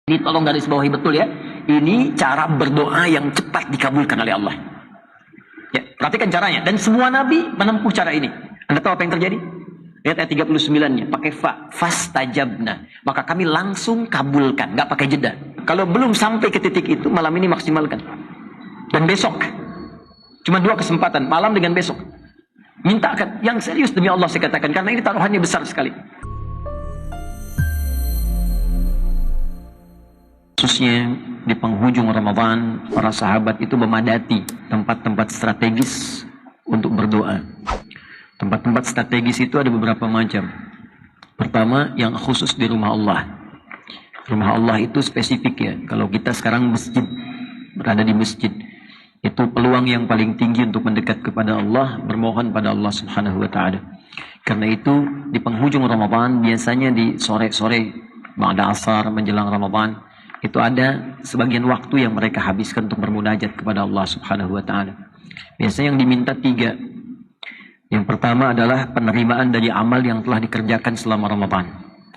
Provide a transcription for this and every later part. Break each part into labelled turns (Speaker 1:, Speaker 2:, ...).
Speaker 1: Ini tolong garis bawahi betul ya. Ini cara berdoa yang cepat dikabulkan oleh Allah. Ya, perhatikan caranya. Dan semua nabi menempuh cara ini. Anda tahu apa yang terjadi? Lihat ayat 39-nya. Pakai fa. Fastajabna. Maka kami langsung kabulkan. Nggak pakai jeda. Kalau belum sampai ke titik itu, malam ini maksimalkan. Dan besok. Cuma 2 kesempatan. Malam dengan besok. Mintakan. Yang serius demi Allah saya katakan. Karena ini taruhannya besar sekali. Khususnya di penghujung Ramadan, para sahabat itu memadati tempat-tempat strategis untuk berdoa. Tempat-tempat strategis itu ada beberapa macam. Pertama, yang khusus di rumah Allah. Rumah Allah itu spesifik ya. Kalau kita sekarang masjid, berada di masjid, itu peluang yang paling tinggi untuk mendekat kepada Allah, bermohon pada Allah Subhanahu wa Ta'ala. Karena itu di penghujung Ramadan, biasanya di sore-sore, ba'da asar menjelang Ramadan, itu ada sebagian waktu yang mereka habiskan untuk bermunajat kepada Allah Subhanahu wa Ta'ala. Biasanya yang diminta 3. Yang pertama adalah penerimaan dari amal yang telah dikerjakan selama Ramadan.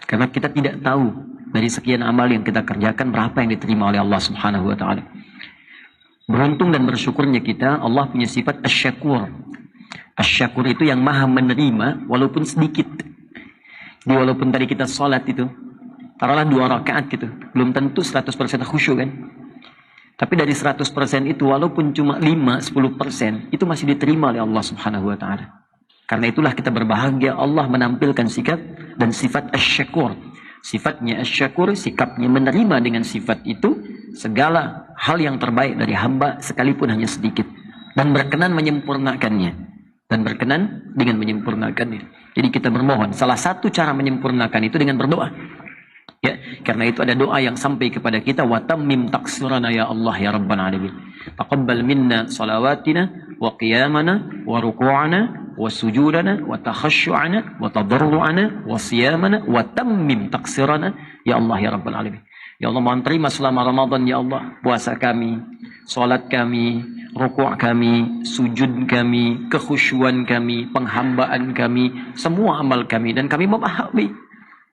Speaker 1: Karena kita tidak tahu dari sekian amal yang kita kerjakan berapa yang diterima oleh Allah Subhanahu wa Ta'ala. Beruntung dan bersyukurnya kita, Allah punya sifat asy-syakur. Asy-syakur itu yang maha menerima walaupun sedikit. Jadi walaupun tadi kita sholat itu, taruhlah 2 rakaat gitu. Belum tentu 100% khusyuk kan. Tapi dari 100% itu walaupun cuma 5-10% itu masih diterima oleh Allah Subhanahu wa Ta'ala. Karena itulah kita berbahagia Allah menampilkan sikap dan sifat asy-syakur. Sifatnya asy-syakur, sikapnya menerima dengan sifat itu segala hal yang terbaik dari hamba sekalipun hanya sedikit. Dan berkenan menyempurnakannya. Dan berkenan dengan menyempurnakannya. Jadi kita bermohon. Salah satu cara menyempurnakan itu dengan berdoa. Ya, karena itu ada doa yang sampai kepada kita, wa tammim taqsirana ya Allah ya rabbal alamin. Taqabbal minna salawatina wa qiyamana wa ruku'ana wa sujudana wa takhasyu'ana wa tadarru'ana wa siyamana wa tammim taqsirana ya Allah ya rabbal alamin. Ya Allah, mohon terima selama Ramadan ya Allah puasa kami, salat kami, rukuk kami, sujud kami, kekhusyuan kami, penghambaan kami, semua amal kami, dan kami memahami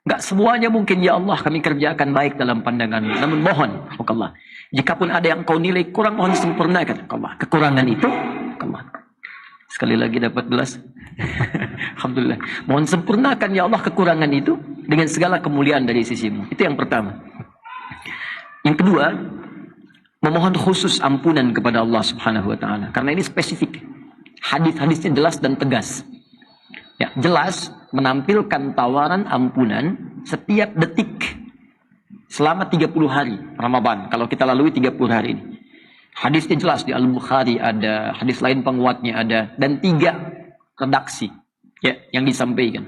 Speaker 1: enggak semuanya mungkin ya Allah kami kerjakan baik dalam pandangan-Mu. Namun mohon Allah, jikapun ada yang Kau nilai kurang, mohon sempurnakan Allah. Kekurangan itu Allah. Sekali lagi dapat gelas. Alhamdulillah. Mohon sempurnakan ya Allah kekurangan itu dengan segala kemuliaan dari sisi-Mu. Itu yang pertama. Yang kedua, memohon khusus ampunan kepada Allah Subhanahu wa Ta'ala. Karena ini spesifik. Hadis-hadisnya jelas dan tegas. Ya, jelas menampilkan tawaran ampunan setiap detik selama 30 hari Ramadan. Kalau kita lalui 30 hari ini. Hadisnya jelas di Al-Bukhari ada, hadis lain penguatnya ada, dan 3 redaksi ya yang disampaikan.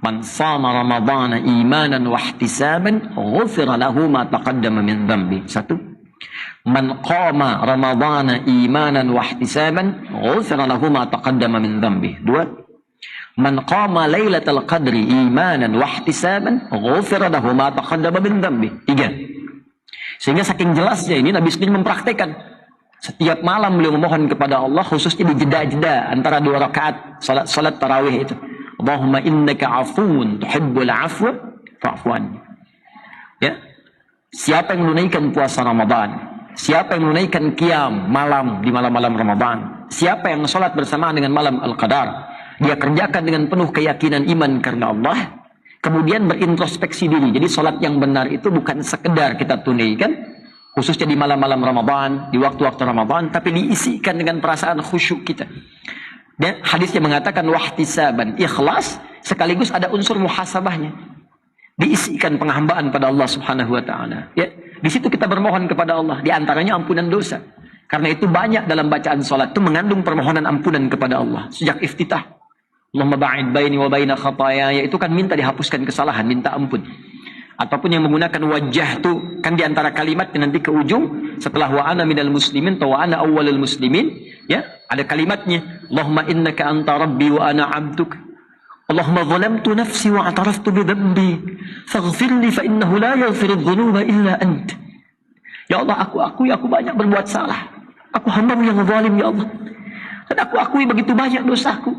Speaker 1: Man shama Ramadhana imanan wa ihtisaban ghufira lahu ma taqaddama min dhanbi. 1. Man qama Ramadhana imanan wa ihtisaban ghufira lahu ma taqaddama min dhanbi. 2. Man qama lailatul qadri imanan wa ihtisaban ghufira lahu ma taqaddama min dhanbi. 3. Sehingga saking jelasnya ini Nabi sendiri mempraktekkan. Setiap malam beliau memohon kepada Allah, khususnya di jeda-jeda antara 2 rakaat salat tarawih itu. Allahumma innaka afuwun tuhibbul afwa fa'fu anni. Ya. Siapa yang menunaikan puasa Ramadan, siapa yang menunaikan qiyam malam di malam-malam Ramadan, siapa yang salat bersamaan dengan malam Al-Qadar, dia kerjakan dengan penuh keyakinan iman karena Allah, kemudian berintrospeksi diri. Jadi sholat yang benar itu bukan sekedar kita tunaikan, khususnya di malam-malam Ramadan, di waktu-waktu Ramadan, tapi diisikan dengan perasaan khusyuk kita. Dan hadisnya mengatakan wahtisaban, ikhlas, sekaligus ada unsur muhasabahnya. Diisikan penghambaan pada Allah Subhanahu wa Ta'ala. Ya, di situ kita bermohon kepada Allah, di antaranya ampunan dosa. Karena itu banyak dalam bacaan sholat itu mengandung permohonan ampunan kepada Allah sejak iftitah. Allahumma ba'id baini wa baina khataaya, itu kan minta dihapuskan kesalahan, minta ampun. Ataupun yang menggunakan wajah tu kan di antara kalimatnya nanti ke ujung setelah wa ana minal muslimin atau wa ana awwalul muslimin, ya, ada kalimatnya Allahumma innaka anta rabbi wa ana 'abduk. Allahumma zalamtu nafsi wa ataraftu bi dhanbi faghfirli fa innahu la yaghfiru dhunuba illa ant. Ya Allah, aku akui aku banyak berbuat salah. Aku hamba-Mu yang zalim ya Allah. Dan aku akui begitu banyak dosaku.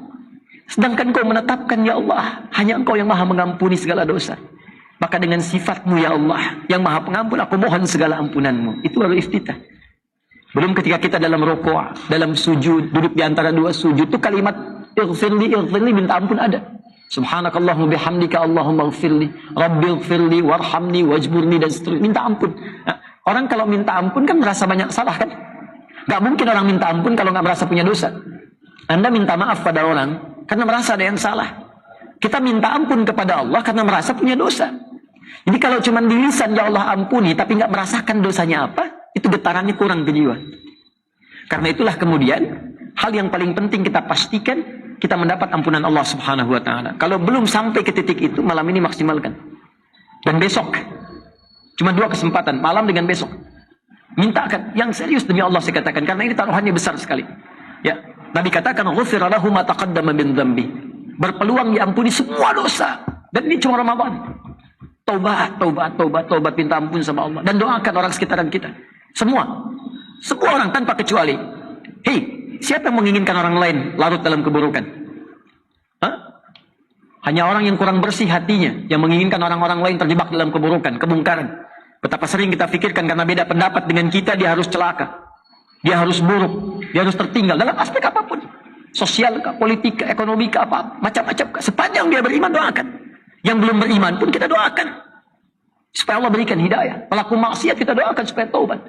Speaker 1: Sedangkan Kau menetapkan ya Allah, hanya Engkau yang maha mengampuni segala dosa. Maka dengan sifatmu ya Allah yang maha pengampun, aku mohon segala ampunanmu. Itu baru iftitah. Belum ketika kita dalam rukuk, dalam sujud, duduk di antara dua sujud, itu kalimat ighfirli, minta ampun ada. Subhanakallahumma bihamdika Allahumma ighfirli, Rabbi ighfirli, warhamni, wajburni, dan seterusnya. Minta ampun. Nah, orang kalau minta ampun kan merasa banyak salah kan? Gak mungkin orang minta ampun kalau gak merasa punya dosa. Anda minta maaf pada orang karena merasa ada yang salah. Kita minta ampun kepada Allah karena merasa punya dosa. Jadi kalau cuma di lisan ya Allah ampuni tapi nggak merasakan dosanya apa, itu getarannya kurang ke jiwa. Karena itulah kemudian hal yang paling penting kita pastikan kita mendapat ampunan Allah Subhanahu wa taala. Kalau belum sampai ke titik itu, malam ini maksimalkan. Dan besok cuma 2 kesempatan, malam dengan besok. Mintakan yang serius demi Allah saya katakan, karena ini taruhannya besar sekali. Ya, Nabi katakan ghufira lahu ma taqaddama min dzambi. Berpeluang diampuni semua dosa. Dan ini cuma Ramadan. Taubat, minta ampun sama Allah. Dan doakan orang sekitaran kita. Semua orang tanpa kecuali. Hei, siapa yang menginginkan orang lain larut dalam keburukan? Hah? Hanya orang yang kurang bersih hatinya yang menginginkan orang-orang lain terjebak dalam keburukan, kemungkaran. Betapa sering kita pikirkan karena beda pendapat dengan kita, dia harus celaka. Dia harus buruk, dia harus tertinggal dalam aspek apapun. Sosial, politik, ekonomi, apa, macam-macam. Sepanjang dia beriman, doakan. Yang belum beriman pun kita doakan. Supaya Allah berikan hidayah. Pelaku maksiat kita doakan supaya taubat.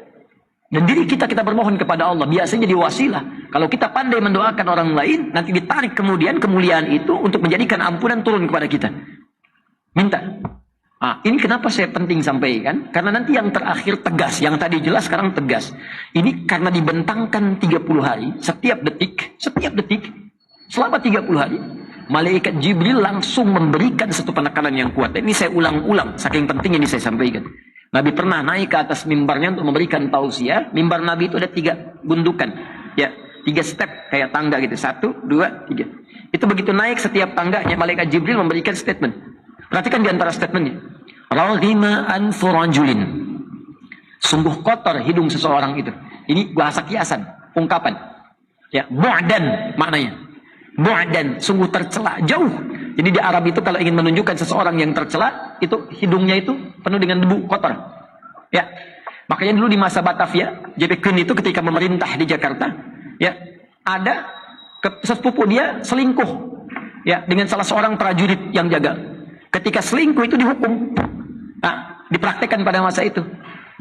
Speaker 1: Dan diri kita bermohon kepada Allah. Biasanya jadi wasilah. Kalau kita pandai mendoakan orang lain, nanti ditarik kemudian kemuliaan itu untuk menjadikan ampunan turun kepada kita. Minta. Ini kenapa saya penting sampaikan? Karena nanti yang terakhir tegas. Yang tadi jelas, sekarang tegas. Ini karena dibentangkan 30 hari. Setiap detik, selama 30 hari, malaikat Jibril langsung memberikan satu penekanan yang kuat. Ini saya ulang-ulang, saking pentingnya ini saya sampaikan. Nabi pernah naik ke atas mimbarnya untuk memberikan tausiah. Mimbar Nabi itu ada 3 gundukan. Ya, 3 step kayak tangga gitu. 1, 2, 3. Itu begitu naik setiap tangganya, malaikat Jibril memberikan statement. Perhatikan di antara statementnya. Raghima anfu rajulin. Sungguh kotor hidung seseorang itu. Ini bahasa kiasan, ungkapan. Ya, bu'dan maknanya. Bu'dan, sungguh tercela, jauh. Jadi di Arab itu kalau ingin menunjukkan seseorang yang tercela, itu hidungnya itu penuh dengan debu kotor. Ya. Makanya dulu di masa Batavia, JP Kuhn itu ketika memerintah di Jakarta, ya, ada sepupu dia selingkuh, ya, dengan salah seorang prajurit yang jaga. Ketika selingkuh itu dihukum. Dipraktekkan pada masa itu.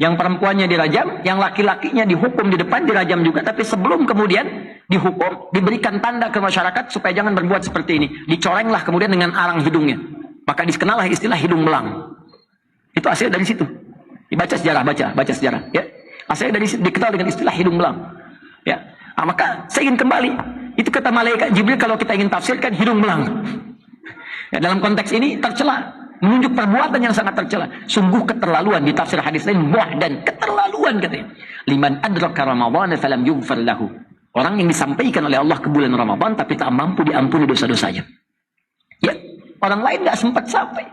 Speaker 1: Yang perempuannya dirajam, yang laki-lakinya dihukum di depan, dirajam juga. Tapi sebelum kemudian dihukum, diberikan tanda ke masyarakat supaya jangan berbuat seperti ini. Dicorenglah kemudian dengan arang hidungnya. Maka dikenalah istilah hidung belang. Itu asal dari situ. Dibaca sejarah, baca sejarah. Ya. Asalnya dari situ dikenal dengan istilah hidung belang. Ya. Maka saya ingin kembali. Itu kata malaikat Jibril kalau kita ingin tafsirkan hidung belang. Ya, dalam konteks ini tercela. Menunjuk perbuatan yang sangat tercela. Sungguh keterlaluan. Di tafsir hadis lain, dan keterlaluan katanya. Liman adraka Ramadhan falam yughfar lahu. Orang yang disampaikan oleh Allah ke bulan Ramadan tapi tak mampu diampuni dosa-dosanya. Ya, orang lain nggak sempat sampai.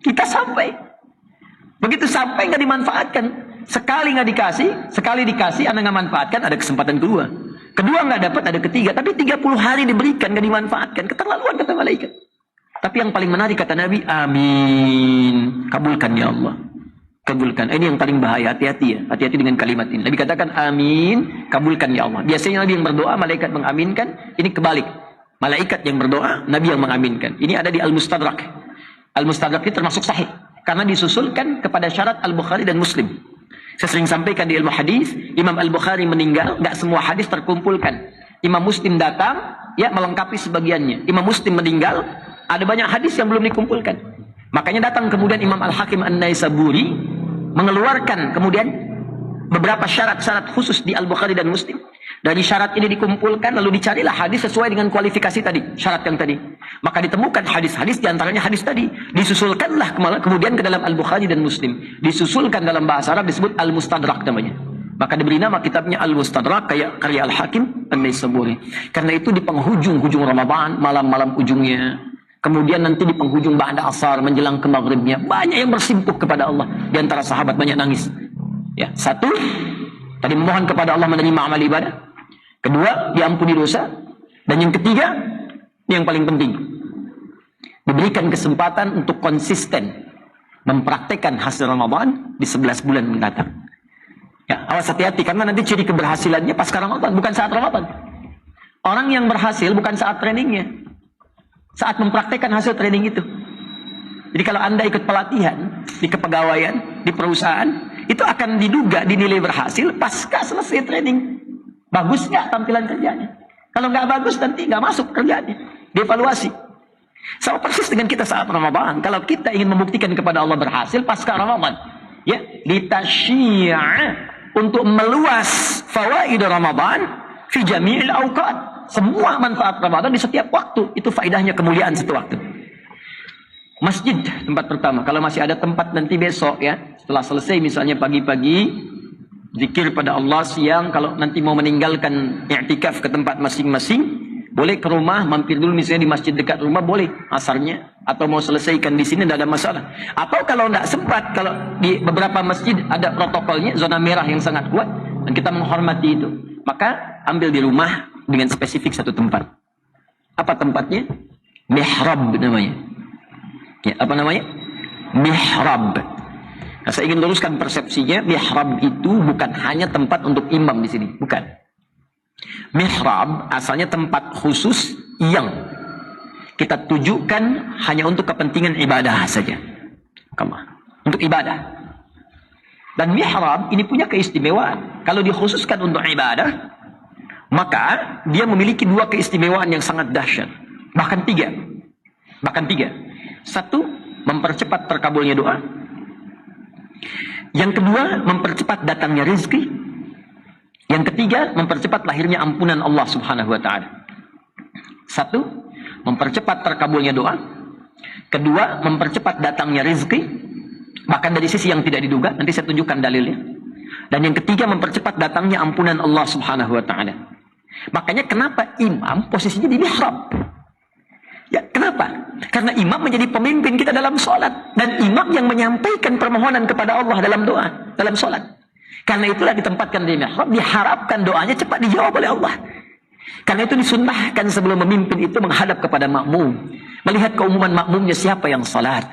Speaker 1: Kita sampai. Begitu sampai nggak dimanfaatkan. Sekali nggak dikasih, sekali dikasih, Anda nggak manfaatkan, ada kesempatan kedua. Kedua nggak dapat, ada ketiga. Tapi 30 hari diberikan nggak dimanfaatkan. Keterlaluan kata malaikat. Tapi yang paling menarik kata Nabi, amin. Kabulkan ya Allah. Kabulkan. Ini yang paling bahaya. Hati-hati ya. Hati-hati dengan kalimat ini. Nabi katakan amin. Kabulkan ya Allah. Biasanya Nabi yang berdoa, malaikat mengaminkan. Ini kebalik. Malaikat yang berdoa, Nabi yang mengaminkan. Ini ada di Al-Mustadrak. Al-Mustadrak ini termasuk sahih. Karena disusulkan kepada syarat Al-Bukhari dan Muslim. Saya sering sampaikan di ilmu hadis, Imam Al-Bukhari meninggal, nggak semua hadis terkumpulkan. Imam Muslim datang, ya melengkapi sebagiannya. Imam Muslim meninggal, ada banyak hadis yang belum dikumpulkan. Makanya datang kemudian Imam Al-Hakim An-Naisaburi mengeluarkan kemudian beberapa syarat-syarat khusus di Al-Bukhari dan Muslim. Dari syarat ini dikumpulkan lalu dicarilah hadis sesuai dengan kualifikasi tadi, syarat yang tadi. Maka ditemukan hadis-hadis diantaranya hadis tadi. Disusulkanlah kemudian ke dalam Al-Bukhari dan Muslim. Disusulkan dalam bahasa Arab disebut Al-Mustadrak namanya. Maka diberi nama kitabnya Al-Mustadrak kayak karya Al-Hakim An-Naisaburi. Karena itu di penghujung Ramadan, malam-malam ujungnya. Kemudian nanti di penghujung ba'da asar menjelang ke maghribnya banyak yang bersimpuh kepada Allah. Di antara sahabat banyak nangis. Ya, 1 tadi memohon kepada Allah menerima amal ibadah. 2 diampuni dosa. Dan yang ketiga yang paling penting, diberikan kesempatan untuk konsisten mempraktekkan hasil Ramadan di 11 bulan mendatang. Ya, awas hati-hati karena nanti ciri keberhasilannya pasca Ramadan, bukan saat Ramadan. Orang yang berhasil bukan saat trainingnya, saat mempraktekkan hasil training itu. Jadi kalau Anda ikut pelatihan di kepegawaian, di perusahaan, itu akan diduga dinilai berhasil pasca selesai training. Bagus nggak tampilan kerjanya? Kalau nggak bagus nanti nggak masuk kerjanya, dievaluasi. Sama persis dengan kita saat Ramadan. Kalau kita ingin membuktikan kepada Allah berhasil pasca Ramadan, ya, litasyi'a, untuk meluas fawaid Ramadan fi jami'il awqat. Semua manfaat Ramadan di setiap waktu. Itu faedahnya kemuliaan satu waktu. Masjid tempat pertama. Kalau masih ada tempat nanti besok ya, setelah selesai misalnya pagi-pagi zikir pada Allah, siang kalau nanti mau meninggalkan i'tikaf ke tempat masing-masing, boleh ke rumah, mampir dulu misalnya di masjid dekat rumah, boleh asarnya, atau mau selesaikan di sini tidak ada masalah. Atau kalau tidak sempat, kalau di beberapa masjid ada protokolnya, zona merah yang sangat kuat dan kita menghormati itu, maka ambil di rumah dengan spesifik satu tempat. Apa tempatnya? Mihrab namanya. Ya, apa namanya? Mihrab. Nah, saya ingin luruskan persepsinya, mihrab itu bukan hanya tempat untuk imam di sini, bukan. Mihrab asalnya tempat khusus yang kita tujukan hanya untuk kepentingan ibadah saja. Untuk ibadah. Dan mihrab ini punya keistimewaan. Kalau dikhususkan untuk ibadah, maka dia memiliki dua keistimewaan yang sangat dahsyat. Bahkan tiga. Satu, mempercepat terkabulnya doa. Yang kedua, mempercepat datangnya rezeki. Yang ketiga, mempercepat lahirnya ampunan Allah Subhanahu wa ta'ala. Satu, mempercepat terkabulnya doa. Kedua, mempercepat datangnya rezeki. Bahkan dari sisi yang tidak diduga, nanti saya tunjukkan dalilnya. Dan yang ketiga, mempercepat datangnya ampunan Allah Subhanahu wa ta'ala. Makanya kenapa imam posisinya di mihrab? Ya, kenapa? Karena imam menjadi pemimpin kita dalam sholat. Dan imam yang menyampaikan permohonan kepada Allah dalam doa, dalam sholat. Karena itulah ditempatkan di mihrab, diharapkan doanya cepat dijawab oleh Allah. Karena itu disunnahkan sebelum memimpin itu menghadap kepada makmum. Melihat keumuman makmumnya siapa yang sholat.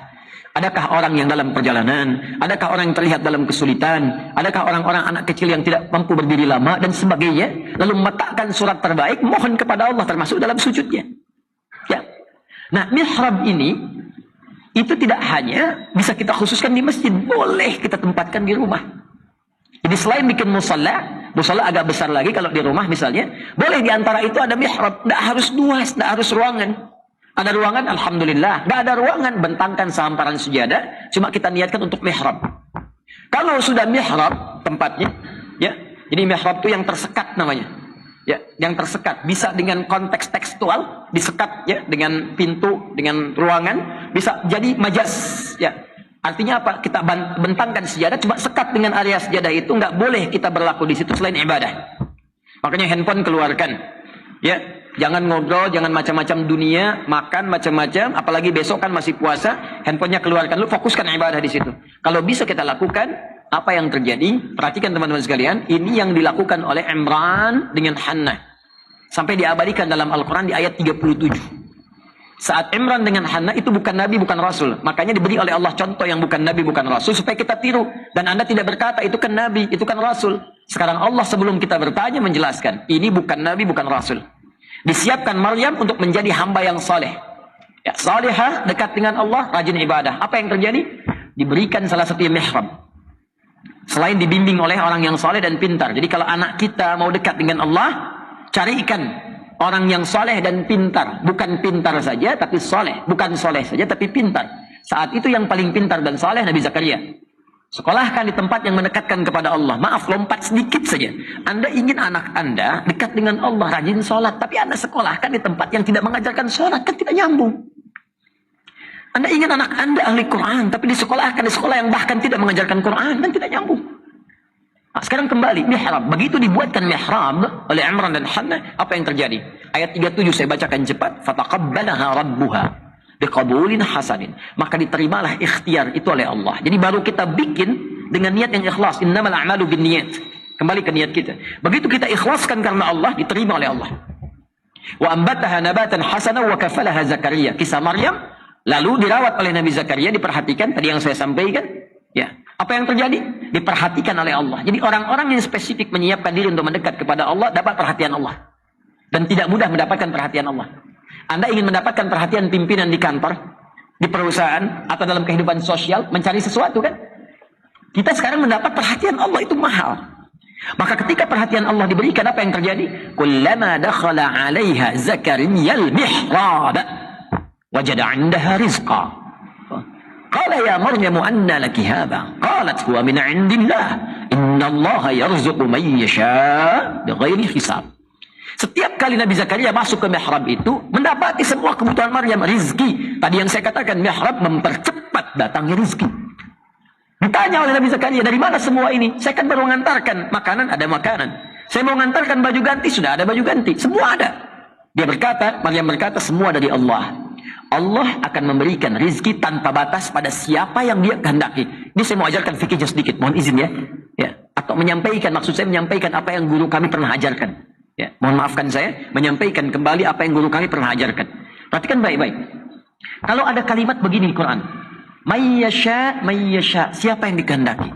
Speaker 1: Adakah orang yang dalam perjalanan? Adakah orang yang terlihat dalam kesulitan? Adakah orang-orang anak kecil yang tidak mampu berdiri lama dan sebagainya? Lalu meletakkan surat terbaik, mohon kepada Allah termasuk dalam sujudnya. Ya. Nah, mihrab ini itu tidak hanya bisa kita khususkan di masjid, boleh kita tempatkan di rumah. Jadi selain bikin musalla agak besar lagi kalau di rumah misalnya, boleh di antara itu ada mihrab, tidak harus luas, tidak harus ruangan. Ada ruangan, alhamdulillah. Tidak ada ruangan, bentangkan sehamparan sejadah, cuma kita niatkan untuk mihrab. Kalau sudah mihrab tempatnya, ya, jadi mihrab itu yang tersekat namanya. Ya, yang tersekat bisa dengan konteks tekstual disekat ya dengan pintu, dengan ruangan, bisa jadi majas ya. Artinya apa? Kita bentangkan sejadah, cuma sekat dengan area sejadah itu, nggak boleh kita berlaku di situ selain ibadah. Makanya handphone keluarkan. Ya, jangan ngobrol, jangan macam-macam dunia, makan macam-macam, apalagi besok kan masih puasa, handphonenya keluarkan, lu fokuskan ibadah di situ. Kalau bisa kita lakukan, apa yang terjadi? Perhatikan teman-teman sekalian, ini yang dilakukan oleh Imran dengan Hannah. Sampai diabadikan dalam Al-Quran di ayat 37. Saat Imran dengan Hannah itu bukan Nabi, bukan Rasul. Makanya diberi oleh Allah contoh yang bukan Nabi, bukan Rasul, supaya kita tiru. Dan Anda tidak berkata, itu kan Nabi, itu kan Rasul. Sekarang Allah sebelum kita bertanya menjelaskan, ini bukan Nabi, bukan Rasul. Disiapkan Maryam untuk menjadi hamba yang saleh. Ya, salihah, dekat dengan Allah, rajin ibadah. Apa yang terjadi? Diberikan salah satu mihrab. Selain dibimbing oleh orang yang saleh dan pintar. Jadi kalau anak kita mau dekat dengan Allah, carikan orang yang saleh dan pintar. Bukan pintar saja, tapi saleh. Bukan saleh saja, tapi pintar. Saat itu yang paling pintar dan saleh Nabi Zakaria. Sekolahkan di tempat yang mendekatkan kepada Allah. Maaf, lompat sedikit saja. Anda ingin anak Anda dekat dengan Allah, rajin sholat. Tapi Anda sekolahkan di tempat yang tidak mengajarkan sholat. Kan tidak nyambung. Anda ingin anak Anda ahli Quran, tapi disekolahkan di sekolah yang bahkan tidak mengajarkan Quran, dan tidak nyambung. Nah, sekarang kembali, mihrab. Begitu dibuatkan mihrab oleh Imran dan Hannah, apa yang terjadi? Ayat 37 saya bacakan cepat. Fataqabbalaha rabbuha biqabulin hasanin. Maka diterimalah ikhtiar itu oleh Allah. Jadi baru kita bikin dengan niat yang ikhlas. Innamal a'malu binniyat. Kembali ke niat kita. Begitu kita ikhlaskan karena Allah, diterima oleh Allah. Wa ambataha nabatan hasana wa kafalaha Zakaria. Kisah Maryam, Lalu dirawat oleh Nabi Zakaria, diperhatikan tadi yang saya sampaikan. Ya, apa yang terjadi? Diperhatikan oleh Allah. Jadi orang-orang yang spesifik menyiapkan diri untuk mendekat kepada Allah dapat perhatian Allah. Dan tidak mudah mendapatkan perhatian Allah. Anda ingin mendapatkan perhatian pimpinan di kantor, di perusahaan, atau dalam kehidupan sosial, mencari sesuatu kan? Kita sekarang mendapat perhatian Allah itu mahal. Maka ketika perhatian Allah diberikan, apa yang terjadi? Kullama dakhala 'alaiha Zakariyal mihrab wajada 'indaha rizqa. Qala ya Maryam anna laki hadha? Qalat huwa min 'indillah. Innallaha yarzuqu man yasha' bighairi hisab. Setiap kali Nabi Zakaria masuk ke mihrab itu, mendapati semua kebutuhan Maryam, rizki. Tadi yang saya katakan, mihrab mempercepat datangnya rizki. Ditanya oleh Nabi Zakaria, dari mana semua ini? Saya kan baru mengantarkan makanan, ada makanan. Saya mau mengantarkan baju ganti, sudah ada baju ganti. Semua ada. Dia berkata, Maryam berkata, semua dari Allah. Allah akan memberikan rizki tanpa batas pada siapa yang dia kehendaki. Ini saya mau ajarkan fikihnya sedikit, mohon izin ya. Atau menyampaikan, maksud saya menyampaikan apa yang guru kami pernah ajarkan. Ya, mohon maafkan saya, menyampaikan kembali apa yang guru kami pernah ajarkan. Perhatikan baik-baik. Kalau ada kalimat begini di Quran, mayyasha, mayyasha, siapa yang dikehendaki.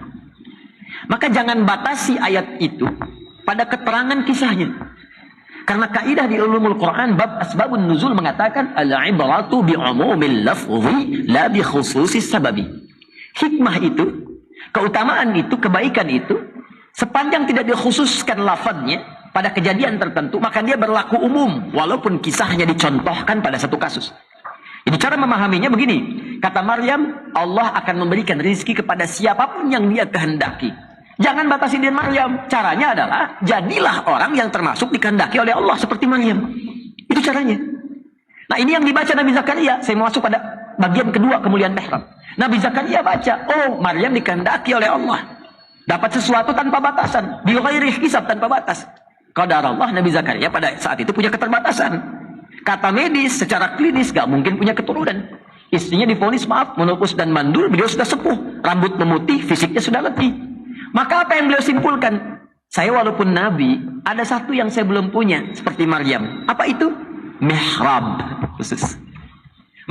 Speaker 1: Maka jangan batasi ayat itu pada keterangan kisahnya. Karena kaidah di ulumul Quran bab asbabun nuzul mengatakan al-ibratu bi'umumil lafzi la bi khususis sababi. Hikmah itu, keutamaan itu, kebaikan itu sepanjang tidak dikhususkan lafadznya pada kejadian tertentu, maka dia berlaku umum walaupun kisahnya dicontohkan pada satu kasus. Jadi cara memahaminya begini, kata Maryam, Allah akan memberikan rizki kepada siapapun yang dia kehendaki. Jangan batasi diri Maryam. Caranya adalah, jadilah orang yang termasuk dikehendaki oleh Allah seperti Maryam. Itu caranya. Nah ini yang dibaca Nabi Zakaria. Saya masuk pada bagian kedua kemuliaan mihrab. Nabi Zakaria baca, oh Maryam dikehendaki oleh Allah. Dapat sesuatu tanpa batasan. Bighairi hisab, tanpa batas. Qadar Allah, Nabi Zakaria pada saat itu punya keterbatasan. Kata medis, secara klinis gak mungkin punya keturunan. Istrinya divonis maaf, menopause dan mandul, beliau sudah sepuh. Rambut memutih, fisiknya sudah letih. Maka apa yang beliau simpulkan? Saya walaupun nabi, ada satu yang saya belum punya, seperti Maryam. Apa itu? Mihrab khusus.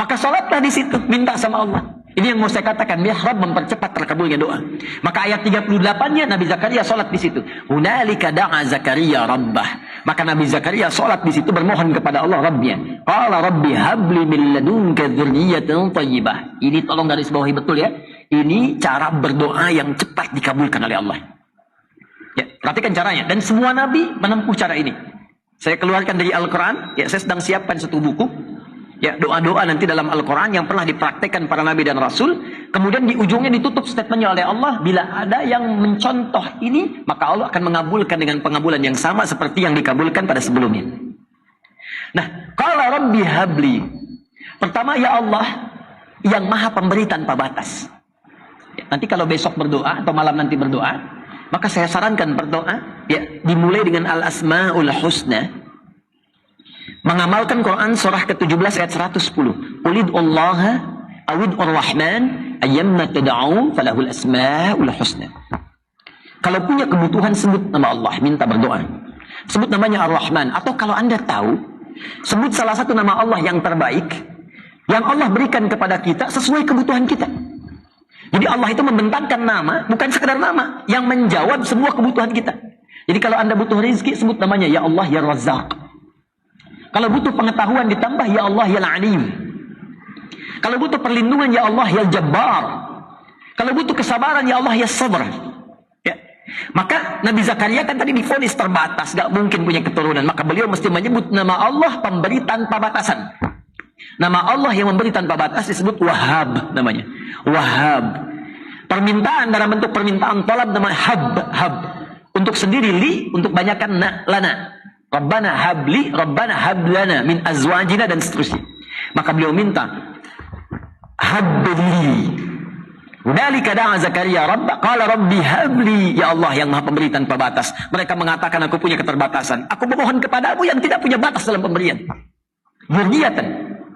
Speaker 1: Maka sholatlah di situ, minta sama Allah. Ini yang mau saya katakan, mihrab mempercepat terkabulnya doa. Maka ayat 38-nya Nabi Zakaria sholat di situ. Hunalika da'a Zakaria rabbah. Maka Nabi Zakaria sholat di situ bermohon kepada Allah Rabbnya. Qala Rabbi habli min ladunka dzurriyyatan thayyibah. Ini tolong garis bawahi betul ya. Ini cara berdoa yang cepat dikabulkan oleh Allah. Ya, perhatikan caranya. Dan semua nabi menempuh cara ini. Saya keluarkan dari Al-Quran. Ya, saya sedang siapkan satu buku. Ya, doa-doa nanti dalam Al-Quran yang pernah dipraktekkan para nabi dan rasul. Kemudian di ujungnya ditutup statementnya oleh Allah. Bila ada yang mencontoh ini, maka Allah akan mengabulkan dengan pengabulan yang sama seperti yang dikabulkan pada sebelumnya. Nah, qala Rabbi habli. Pertama, ya Allah yang maha pemberi tanpa batas. Ya, nanti kalau besok berdoa atau malam nanti berdoa, maka saya sarankan berdoa ya dimulai dengan al-asmaul husna. Mengamalkan Quran surah ke-17 ayat 110. Qulid'ullaha awid'ur rahman ayyamma tad'u falahul asmaul husna. Kalau punya kebutuhan sebut nama Allah, minta berdoa. Sebut namanya Ar-Rahman, atau kalau Anda tahu, sebut salah satu nama Allah yang terbaik yang Allah berikan kepada kita sesuai kebutuhan kita. Jadi Allah itu membentangkan nama, bukan sekedar nama, yang menjawab semua kebutuhan kita. Jadi kalau Anda butuh rezeki, sebut namanya, ya Allah, ya Razzaq. Kalau butuh pengetahuan, ditambah, ya Allah, ya Alim. Kalau butuh perlindungan, ya Allah, ya Jabbar. Kalau butuh kesabaran, ya Allah, ya Sabr. Ya. Maka Nabi Zakaria kan tadi divonis terbatas, gak mungkin punya keturunan. Maka beliau mesti menyebut nama Allah pemberi tanpa batasan. Nama Allah yang memberi tanpa batas disebut Wahhab namanya. Wahhab. Permintaan dalam bentuk permintaan tolab namanya hab. Untuk sendiri li, untuk banyakkan lana. Rabbana habli, Rabbana hablana min azwajina dan seterusnya. Maka beliau minta habli. Hunalika da'a Zakaria rabbah qala rabbi habli, ya Allah yang maha pemberi tanpa batas. Mereka mengatakan aku punya keterbatasan. Aku memohon kepadamu yang tidak punya batas dalam pemberian. Dzurriyyatan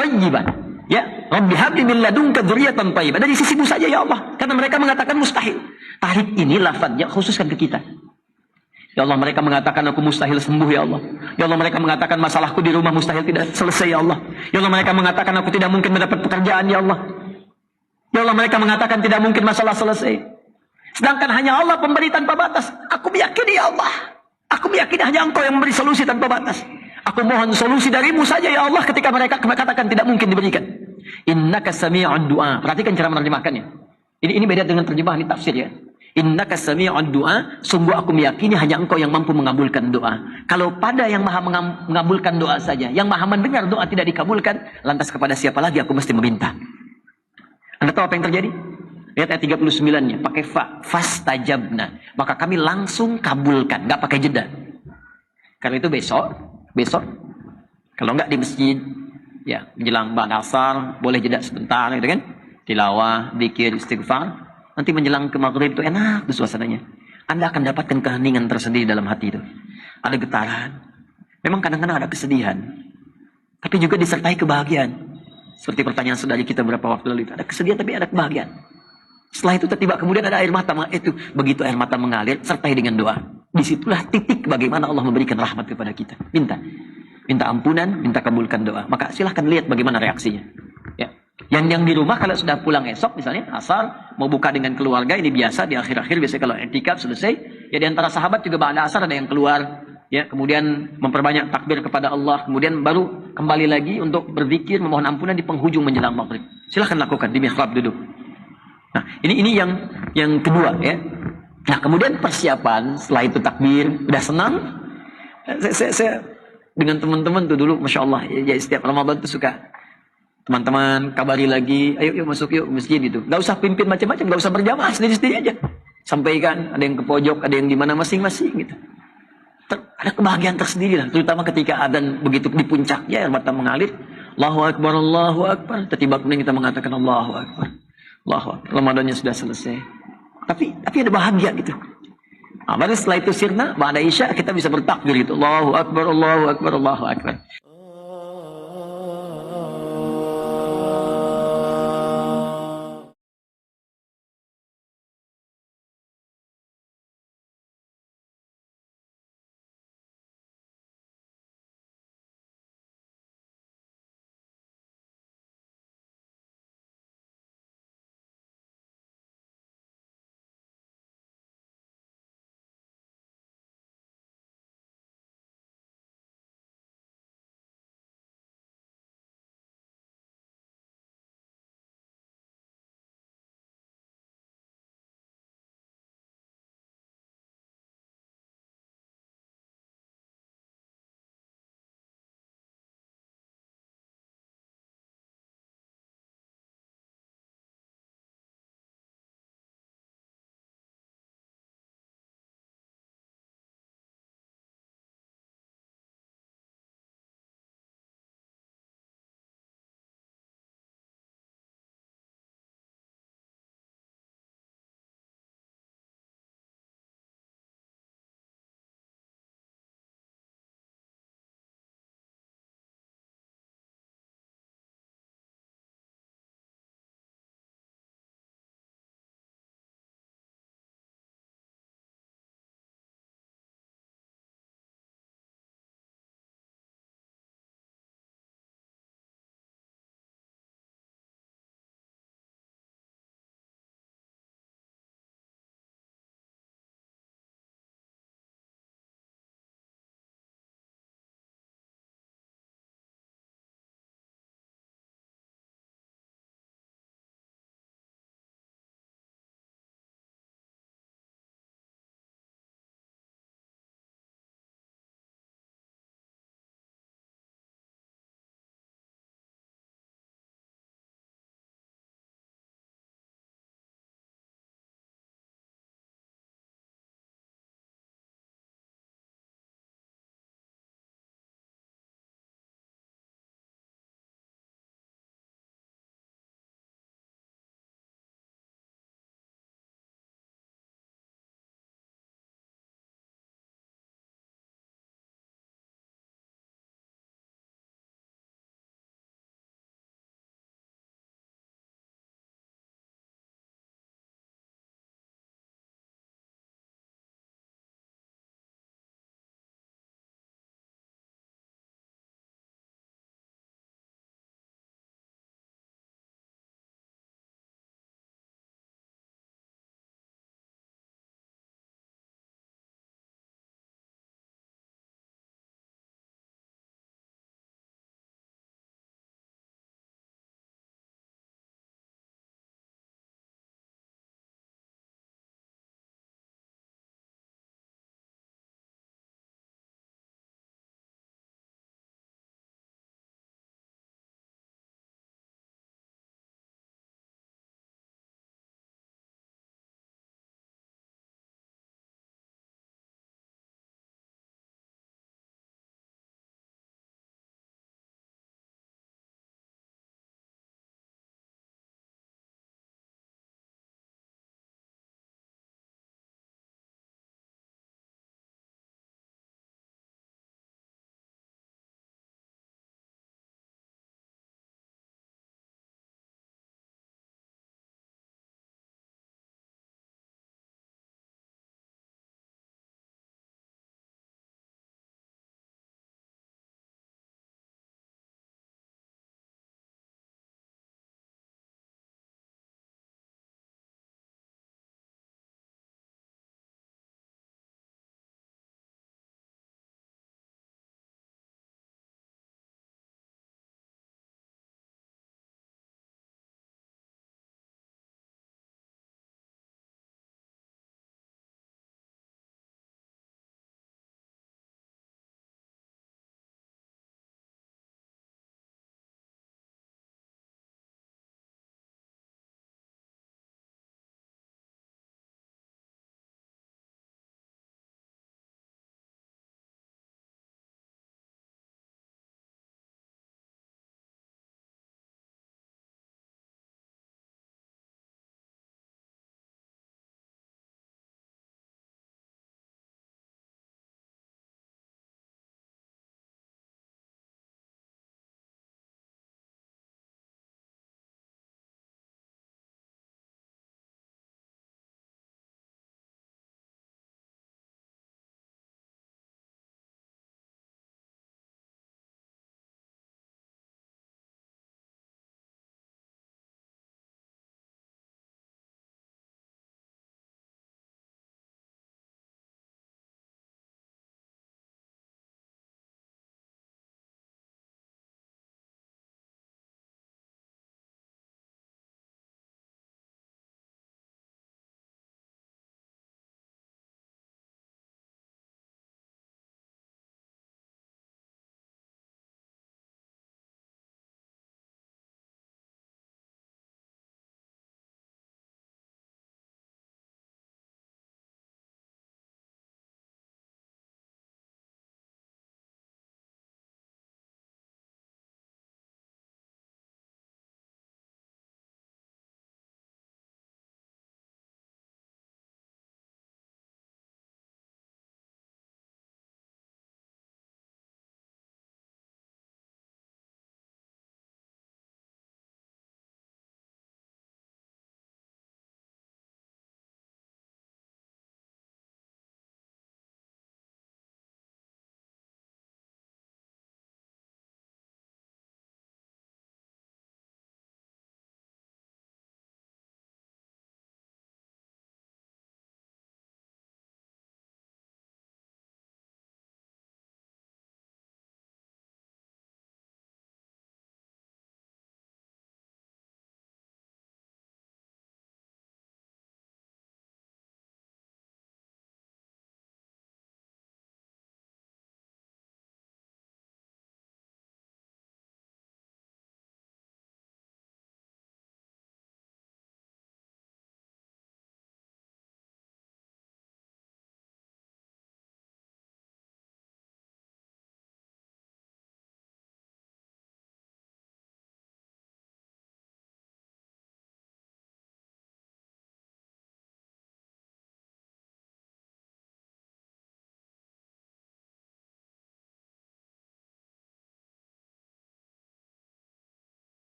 Speaker 1: thayyibah. Ya, Rabbi habli min ladunka dzurriyyatan thayyibah. Dari sisimu saja ya Allah. Karena mereka mengatakan mustahil. Tahrif ini lafadznya khususkan ke kita. Ya Allah, mereka mengatakan aku mustahil sembuh ya Allah. Ya Allah, mereka mengatakan masalahku di rumah mustahil tidak selesai ya Allah. Ya Allah, mereka mengatakan aku tidak mungkin mendapat pekerjaan ya Allah. Ya Allah, mereka mengatakan tidak mungkin masalah selesai. Sedangkan hanya Allah pemberi tanpa batas. Aku meyakini ya Allah. Aku meyakini hanya Engkau yang memberi solusi tanpa batas. Aku mohon solusi darimu saja ya Allah ketika mereka katakan tidak mungkin diberikan. Innaka sami'ud du'a. Perhatikan cara menerjemahkannya. Ini beda dengan terjemahan ini tafsir ya. Innaka sami'ud du'a, sungguh aku meyakini hanya Engkau yang mampu mengabulkan doa. Kalau pada yang maha mengabulkan doa saja, yang maha mendengar doa tidak dikabulkan, lantas kepada siapa lagi aku mesti meminta? Anda tahu apa yang terjadi? Lihat ayat 39-nya, pakai fastajabna. Maka kami langsung kabulkan, nggak pakai jeda. Karena itu besok, kalau nggak di masjid, ya menjelang ba'da asar, boleh jeda sebentar, gitu kan? Tilawah, zikir, istighfar. Nanti menjelang ke maghrib itu enak tuh suasananya. Anda akan dapatkan keheningan tersendiri dalam hati itu. Ada getaran. Memang kadang-kadang ada kesedihan. Tapi juga disertai kebahagiaan. Seperti pertanyaan saudari kita beberapa waktu lalu itu. Ada kesedihan tapi ada kebahagiaan. Setelah itu tiba kemudian ada air mata. Itu begitu air mata mengalir sertai dengan doa. Disitulah titik bagaimana Allah memberikan rahmat kepada kita. Minta ampunan, minta kabulkan doa. Maka silahkan lihat bagaimana reaksinya. Ya. Yang di rumah kalau sudah pulang esok misalnya asar mau buka dengan keluarga, ini biasa di akhir-akhir biasanya kalau i'tikaf selesai ya, di antara sahabat juga ba'da asar ada yang keluar ya, kemudian memperbanyak takbir kepada Allah, kemudian baru kembali lagi untuk berzikir memohon ampunan di penghujung menjelang maghrib. Silahkan lakukan di mihrab duduk. Nah ini yang kedua ya. Nah kemudian persiapan setelah itu takbir udah senang. Saya dengan teman-teman tuh dulu masya Allah ya, setiap Ramadan tuh suka teman-teman kabari lagi, ayo yuk masuk yuk masjid itu. Gak usah pimpin macam-macam, gak usah berjamaah, sendiri-sendiri aja. Sampaikan, ada yang ke pojok, ada yang di mana masing-masing gitu. Ada kebahagiaan tersendiri lah, terutama ketika adzan begitu di puncaknya air mata mengalir, Allahu Akbar, Allahu Akbar. Tiba-tiba kemudian kita mengatakan Allahu Akbar. Allahu Akbar. Ramadannya sudah selesai. Tapi ada bahagia gitu. Nah, baru setelah itu sirna, ba'da isya kita bisa bertakbir gitu. Allahu Akbar, Allahu Akbar, Allahu Akbar.